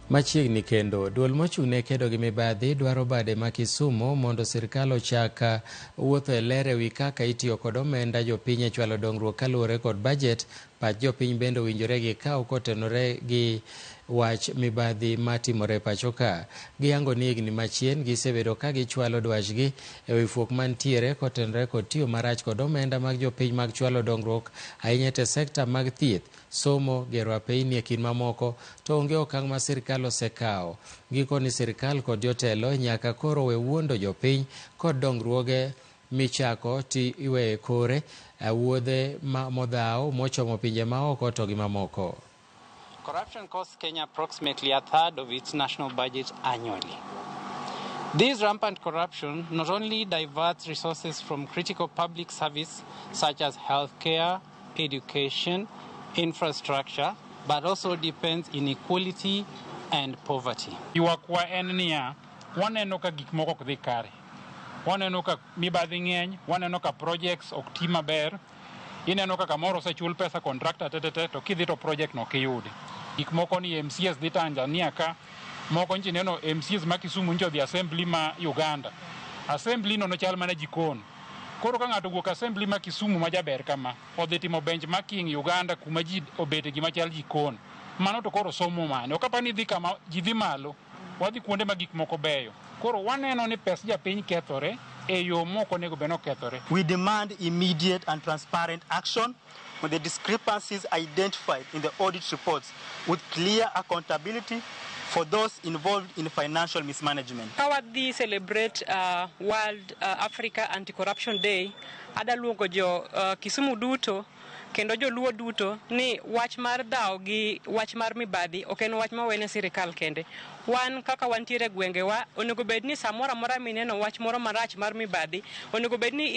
Machiegni kendo, duol mochung'ne kedo gi mibadhi dwaro bade ma Kisumu mondo sirkal ochak wuotho e ler ewi kaka itiyo kod omenda jopiny e chwalo dongruok kaluwore kod bajet. Pach jopiny bende owinjore gikaw kotenore gi wach mibadhi matimore pacho ka. Giyango ni higni machien gisebedo ka gichwalo dwachgi ewi fuok mantiere kotenore kod tiyo marach kod omenda mag jopiny mag chwalo dongruok ahinya e sekta mag thieth, somo, gero apeyni e kind mamoko, to onge okang' ma sirkal osekawo. Giko ni sirkal kod jotelo nyaka koro we wuondo jopiny kod dongruoge michako ti iweye kore wuodhe modhaw mochomo pinje maoko to gi mamoko. Corruption costs Kenya approximately a third of its national budget annually. This rampant corruption not only diverts resources from critical public service such as healthcare, education, infrastructure, but also deepens inequality and poverty. Yuakwa en niya, waneno ka gik moko ok dhi kare. Waneno ka mibadhi ng'eny, waneno ka projects ok ti maber. Ineno ka kamoro osechul pesa contractor tetete to kidhi to project no kiyudi. Gik moko ni MCS dhi Tanzania ka, moko nchi neno MCS ma Kisumu ncho dhi assembly ma Uganda. Assembly no chal mana jikon. Koro ka ng'ato wuok assembly ma Kisumu ma jaber kama, odhi timo benchmarking Uganda kuma ji obete gima chal jikon. Mano to koro somo mane. Okapani dhi kama ji dhi malo, wadhi kuonde ma gik moko beyo. Koro waneno ni pes japiny kethore e yo moko nego beno kethore. We demand immediate and transparent action on the discrepancies identified in the audit reports with clear accountability for those involved in financial mismanagement. Kawadhi celebrate World Africa Anti-Corruption Day, adaluongo jo Kisumu duto kendo joluo duto ni wach mar dhaw gi wach mar mibadhi ok en wach mawene sirikal kende. Wan kaka wantiere gwengewa onego bed ni samora mora mineno wach moro marach mar mibadhi onego bed ni